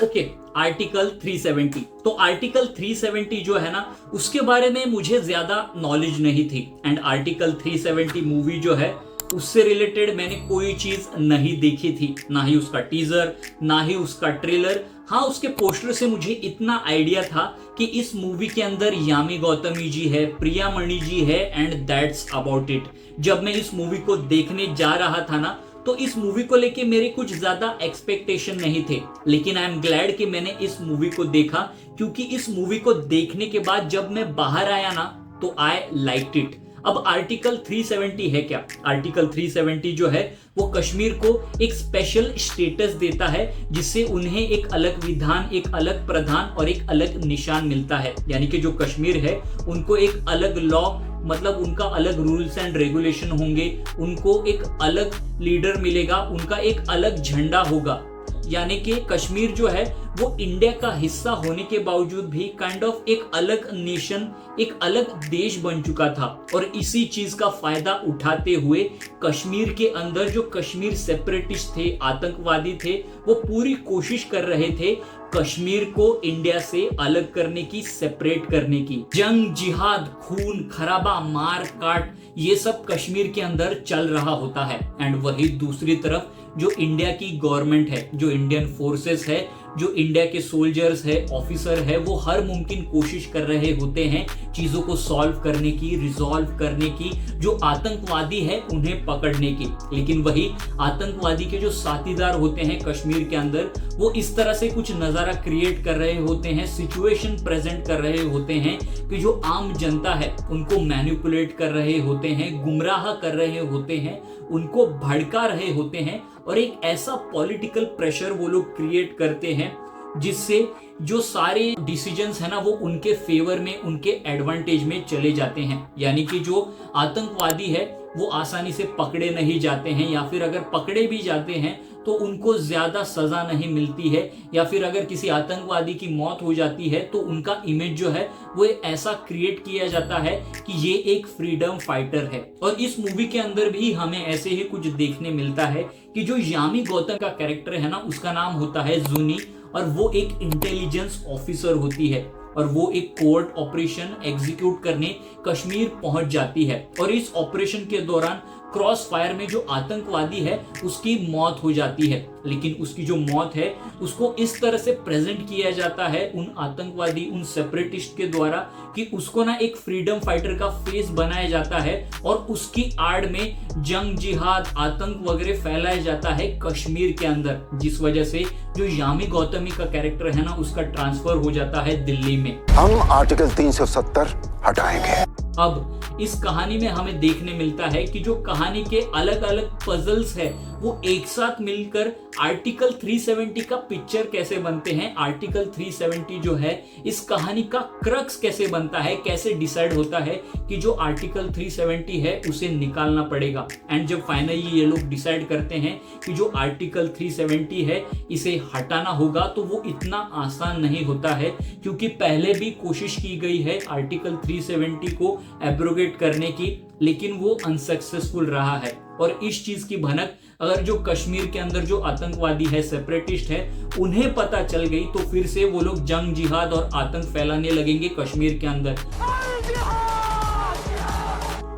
Okay, article 370। तो article 370 जो है ना, उसके बारे में मुझे ज्यादा नॉलेज नहीं थी। एंड आर्टिकल 370 मूवी जो है उससे रिलेटेड मैंने कोई चीज नहीं देखी थी, ना ही उसका टीजर, ना ही उसका ट्रेलर। हाँ, उसके पोस्टर से मुझे इतना आइडिया था कि इस मूवी के अंदर यामी गौतमी जी है, प्रिया मणि जी है, एंड दैट्स अबाउट इट। जब मैं इस मूवी को देखने जा रहा था ना, तो इस मूवी को लेके मेरे कुछ ज्यादा एक्सपेक्टेशन नहीं थे, लेकिन आई एम ग्लैड कि मैंने इस मूवी को देखा, क्योंकि इस मूवी को देखने के बाद जब मैं बाहर आया ना, तो आई लाइक्ड इट। अब आर्टिकल 370 है क्या? आर्टिकल 370 जो है वो कश्मीर को एक स्पेशल स्टेटस देता है, जिससे उन्हें एक अलग विधान, एक अलग प्रधान और एक अलग निशान मिलता है। यानी कि जो कश्मीर है उनको एक अलग लॉ, मतलब उनका अलग रूल्स एंड रेगुलेशन होंगे, उनको एक अलग लीडर मिलेगा, उनका एक अलग झंडा होगा। यानी कि कश्मीर जो है वो इंडिया का हिस्सा होने के बावजूद भी काइंड ऑफ एक अलग नेशन, एक अलग देश बन चुका था। और इसी चीज का फायदा उठाते हुए कश्मीर के अंदर जो कश्मीर सेपरेटिस्ट थे, आतंकवादी थे, वो पूरी कोशिश कर रहे थे कश्मीर को इंडिया से अलग करने की, सेपरेट करने की। जंग, जिहाद, खून खराबा, मार काट, ये सब कश्मीर के अंदर चल रहा होता है। एंड वही दूसरी तरफ जो इंडिया की गवर्नमेंट है, जो इंडियन फोर्सेस है, जो इंडिया के सोल्जर्स है, ऑफिसर है, वो हर मुमकिन कोशिश कर रहे होते हैं चीजों को सॉल्व करने की, रिजॉल्व करने की, जो आतंकवादी है उन्हें पकड़ने की। लेकिन वही आतंकवादी के जो साथीदार होते हैं कश्मीर के अंदर, वो इस तरह से कुछ नजारा क्रिएट कर रहे होते हैं, सिचुएशन प्रेजेंट कर रहे होते हैं कि जो आम जनता है उनको मैनिपुलेट कर रहे होते हैं, गुमराह कर रहे होते हैं, उनको भड़का रहे होते हैं, और एक ऐसा पॉलिटिकल प्रेशर वो लोग क्रिएट करते हैं जिससे जो सारे डिसीजंस है ना वो उनके फेवर में, उनके एडवांटेज में चले जाते हैं। यानी कि जो आतंकवादी है वो आसानी से पकड़े नहीं जाते हैं, या फिर अगर पकड़े भी जाते हैं तो उनको ज्यादा सजा नहीं मिलती है, या फिर अगर किसी आतंकवादी की मौत हो जाती है तो उनका इमेज जो है वो ऐसा क्रिएट किया जाता है कि ये एक फ्रीडम फाइटर है। और इस मूवी के अंदर भी हमें ऐसे ही कुछ देखने मिलता है कि जो यामी गौतम का कैरेक्टर है ना, उसका नाम होता है जूनी, और वो एक इंटेलिजेंस ऑफिसर होती है, और वो एक कोर्ट ऑपरेशन एग्जीक्यूट करने कश्मीर पहुंच जाती है। और इस ऑपरेशन के दौरान क्रॉस फायर में जो आतंकवादी है उसकी मौत हो जाती है। लेकिन उसकी जो मौत है उसको इस तरह से प्रेजेंट किया जाता है उन आतंकवादी, उन सेपरेटिस्ट के द्वारा, कि उसको ना एक फ्रीडम फाइटर का फेस बनाया जाता है, और उसकी आड़ में जंग, जिहाद, आतंक वगैरह फैलाया जाता है कश्मीर के अंदर, जिस वजह से जो यामी गौतमी का कैरेक्टर है ना उसका ट्रांसफर हो जाता है दिल्ली में। हम आर्टिकल 370 हटाएंगे। अब इस कहानी में हमें देखने मिलता है कि जो कहानी के अलग अलग पजल्स है वो एक साथ मिलकर आर्टिकल 370 का पिक्चर कैसे बनते हैं, आर्टिकल 370 जो है इस कहानी का क्रक्स कैसे बनता है, कैसे डिसाइड होता है कि जो आर्टिकल 370 है उसे निकालना पड़ेगा। एंड जब फाइनली ये लोग डिसाइड करते हैं कि जो आर्टिकल 370 है इसे हटाना होगा, तो वो इतना आसान नहीं होता है, क्योंकि पहले भी कोशिश की गई है आर्टिकल 370 को एब्रोगेट करने की, लेकिन वो अनसक्सेसफुल रहा है। और इस चीज की भनक अगर जो कश्मीर के अंदर जो आतंकवादी है, सेपरेटिस्ट है, उन्हें पता चल गई तो फिर से वो लोग जंग, जिहाद और आतंक फैलाने लगेंगे कश्मीर के अंदर।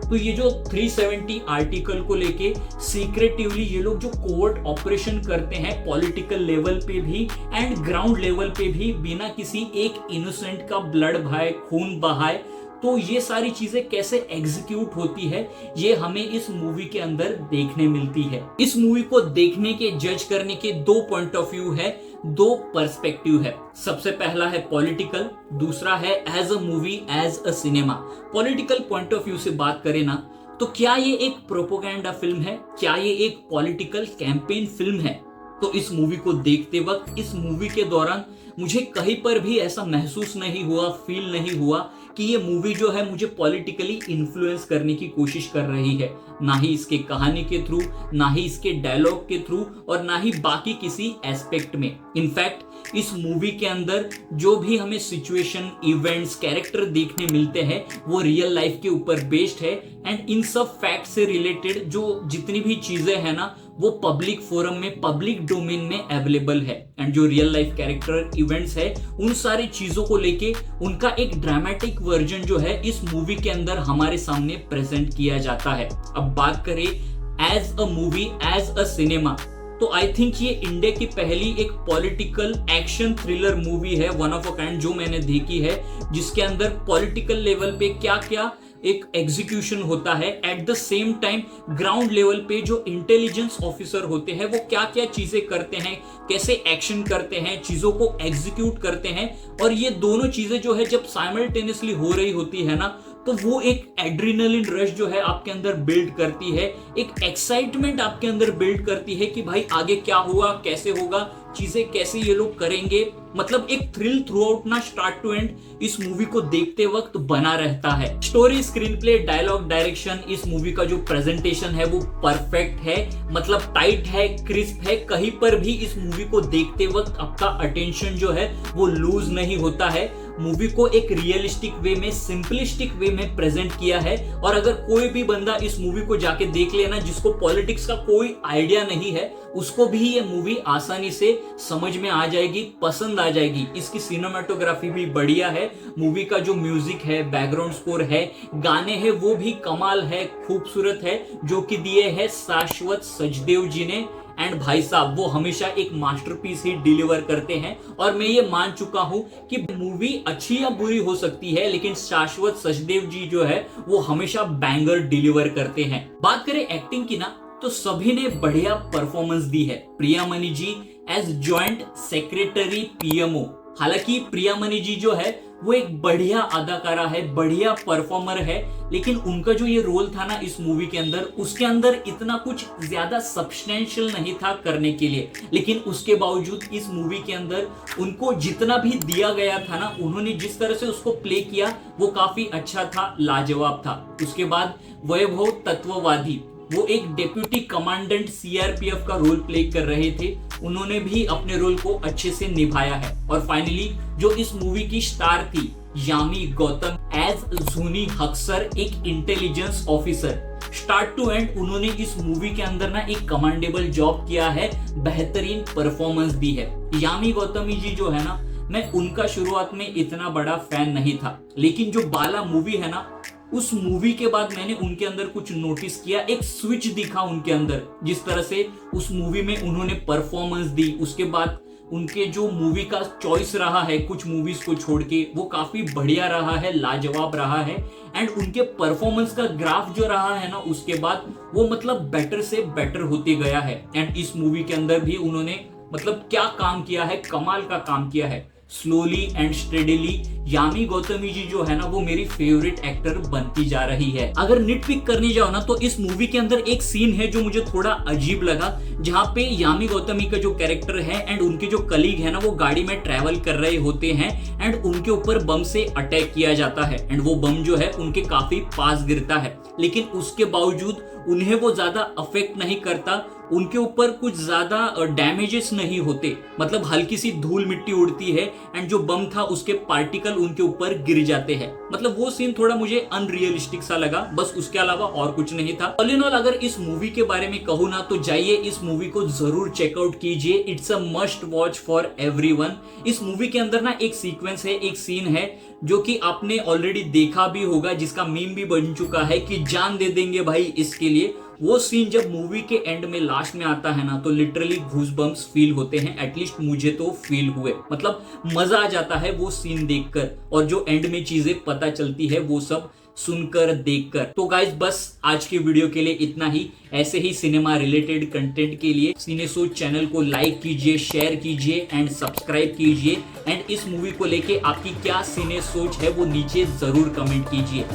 तो ये जो 370 आर्टिकल को लेके सीक्रेटिवली ये लोग जो कोर्ट ऑपरेशन करते हैं पॉलिटिकल लेवल पे भी एंड ग्राउंड लेवल पे भी, बिना किसी एक इनोसेंट का ब्लड बहाए, खून बहाए, तो ये सारी चीजें कैसे एग्जीक्यूट होती है ये हमें इस मूवी के अंदर देखने मिलती है। इस मूवी को देखने के, जज करने के दो पॉइंट ऑफ व्यू है, दो पर्सपेक्टिव है। सबसे पहला है पॉलिटिकल, दूसरा है as a movie, as a cinema. Political point of view से बात करें ना, तो क्या ये एक प्रोपोगेंडा फिल्म है, क्या ये एक पॉलिटिकल कैंपेन फिल्म है? तो इस मूवी को देखते वक्त, इस मूवी के दौरान मुझे कहीं पर भी ऐसा महसूस नहीं हुआ, फील नहीं हुआ कि ये मूवी जो है मुझे पॉलिटिकली इन्फ्लुएंस करने की कोशिश कर रही है। ना ही इसके कहानी के थ्रू, ना ही इसके डायलॉग के थ्रू, और ना ही बाकी किसी एस्पेक्ट में। इनफैक्ट इस मूवी के अंदर जो भी हमें सिचुएशन, इवेंट्स, कैरेक्टर देखने मिलते हैं वो रियल लाइफ के ऊपर बेस्ड है। एंड इन सब फैक्ट से रिलेटेड जो जितनी भी चीजें हैं ना वो पब्लिक फोरम में, पब्लिक डोमेन में अवेलेबल है। एंड जो रियल लाइफ कैरेक्टर इवेंट्स है, उन सारी चीजों को लेके उनका एक ड्रामेटिक वर्जन जो है इस मूवी के अंदर हमारे सामने प्रेजेंट किया जाता है। अब बात करें as a movie, as a cinema, तो आई थिंक ये इंडिया की पहली एक पॉलिटिकल एक्शन थ्रिलर मूवी है, वन ऑफ अ काइंड, जो मैंने देखी है, जिसके अंदर पॉलिटिकल लेवल पे क्या क्या एक एग्जीक्यूशन होता है, at the same time ground level पे जो इंटेलिजेंस ऑफिसर होते हैं वो क्या क्या चीजें करते हैं, कैसे एक्शन करते हैं, चीजों को एग्जीक्यूट करते हैं। और ये दोनों चीजें जो है जब साइमल्टेनियसली हो रही होती है ना, तो वो एक एड्रेनलिन रश जो है आपके अंदर बिल्ड करती है, एक एक्साइटमेंट आपके अंदर बिल्ड करती है कि भाई आगे क्या होगा, कैसे होगा, चीजें कैसे ये लोग करेंगे। मतलब एक थ्रिल थ्रू आउट ना, स्टार्ट टू एंड इस मूवी को देखते वक्त बना रहता है। Story, screenplay, dialogue, direction, इस मूवी का जो प्रेजेंटेशन है वो परफेक्ट है, मतलब टाइट है, क्रिस्प है। कहीं पर भी इस मूवी को देखते वक्त आपका अटेंशन जो है वो लूज नहीं होता है। मूवी को एक रियलिस्टिक वे में, सिंपलिस्टिक वे में प्रेजेंट किया है। और अगर कोई भी बंदा इस मूवी को जाके देख लेना जिसको पॉलिटिक्स का कोई आइडिया नहीं है, उसको भी ये मूवी आसानी से समझ में आ जाएगी, पसंद आ जाएगी। इसकी सिनेमाटोग्राफी भी बढ़िया है, मूवी का जो म्यूजिक है, बैकग्राउंड स्कोर है, गाने हैं, वो भी कमाल है, खूबसूरत है, जो कि दिए है शाश्वत सचदेव जी ने। एंड भाई साहब वो हमेशा एक मास्टरपीस ही डिलीवर करते हैं। और मैं ये मान चुका हूं कि मूवी अच्छी या बुरी हो सकती है, लेकिन शाश्वत सचदेव जी जो है वो हमेशा बैंगर डिलीवर करते हैं। बात करें एक्टिंग की ना, तो सभी ने बढ़िया परफॉर्मेंस दी है। प्रियामणि जी एज जॉइंट सेक्रेटरी पीएमओ, हालांकि प्रियामणि जी जो है वो एक बढ़िया अदाकारा है, बढ़िया परफॉर्मर है, लेकिन उनका जो ये रोल था ना इस मूवी के अंदर, उसके अंदर इतना कुछ ज्यादा सब्सटेंशियल नहीं था करने के लिए। लेकिन उसके बावजूद इस मूवी के अंदर उनको जितना भी दिया गया था ना, उन्होंने जिस तरह से उसको प्ले किया वो काफी अच्छा था, लाजवाब था। उसके बाद वैभव तत्ववादी, वो एक डेप्यूटी कमांडेंट सीआरपीएफ का रोल प्ले कर रहे थे, उन्होंने भी अपने रोल को अच्छे से निभाया है। और फाइनली जो इस मूवी की स्टार थी, यामी गौतम एज जूनी हक्सर, एक intelligence officer, start to end उन्होंने इस मूवी के अंदर ना एक कमांडेबल जॉब किया है, बेहतरीन परफॉर्मेंस दी है। यामी गौतमी जी जो है ना, मैं उनका शुरुआत में इतना बड़ा फैन नहीं था, लेकिन जो बाला मूवी है ना, उस मूवी के बाद मैंने उनके अंदर कुछ नोटिस किया, एक स्विच दिखा उनके अंदर। जिस तरह से उस मूवी में उन्होंने परफॉर्मेंस दी, उसके बाद उनके जो मूवी का चॉइस रहा है कुछ मूवीज को छोड़ के, वो काफी बढ़िया रहा है, लाजवाब रहा है। एंड उनके परफॉर्मेंस का ग्राफ जो रहा है ना, उसके बाद वो मतलब बेटर से बेटर होते गया है। एंड इस मूवी के अंदर भी उन्होंने मतलब क्या काम किया है, कमाल का काम किया है। स्लोली एंड स्टेडिली यामी गौतमी जी जो है ना, वो मेरी फेवरेट एक्टर बनती जा रही है। अगर निटपिक करने जाओ ना, तो इस मूवी के अंदर एक सीन है जो मुझे थोड़ा अजीब लगा, जहां पे यामी गौतमी का जो कैरेक्टर है एंड उनके जो कलीग है ना, वो गाड़ी में ट्रैवल कर रहे होते हैं एंड उनके ऊपर बम से अटैक किया जाता है। एंड वो बम जो है उनके काफी पास गिरता है, लेकिन उसके बावजूद उन्हें वो ज्यादा अफेक्ट नहीं करता, उनके ऊपर कुछ ज्यादा डैमेजेस नहीं होते, मतलब हल्की सी धूल मिट्टी उड़ती है एंड जो बम था उसके पार्टिकल उनके ऊपर गिर जाते हैं। मतलब वो सीन थोड़ा मुझे अनरियलिस्टिक सा लगा, बस उसके अलावा और कुछ नहीं था। ऑल इन ऑल अगर इस मूवी के बारे में कहूँ ना, तो जाइए इस मूवी को जरूर चेकआउट कीजिए, it's a must watch for everyone. इस मूवी के अंदर ना एक सीक्वेंस है, एक सीन है जो कि आपने ऑलरेडी देखा भी होगा, जिसका मीम भी बन चुका है कि जान दे देंगे भाई इसके लिए। वो सीन जब मूवी के एंड में लास्ट में आता है ना, तो लिटरली गूज़बम्प्स फील होते हैं, एटलीस्ट मुझे तो फील हुए। मतलब मजा आ जाता है वो सीन देखकर, और जो एंड में चीजें पता चलती है वो सब सुनकर देखकर। तो गाइज बस आज के वीडियो के लिए इतना ही। ऐसे ही सिनेमा रिलेटेड कंटेंट के लिए सिने सोच चैनल को लाइक कीजिए, शेयर कीजिए एंड सब्सक्राइब कीजिए। एंड इस मूवी को लेके आपकी क्या सिने सोच है वो नीचे जरूर कमेंट कीजिए।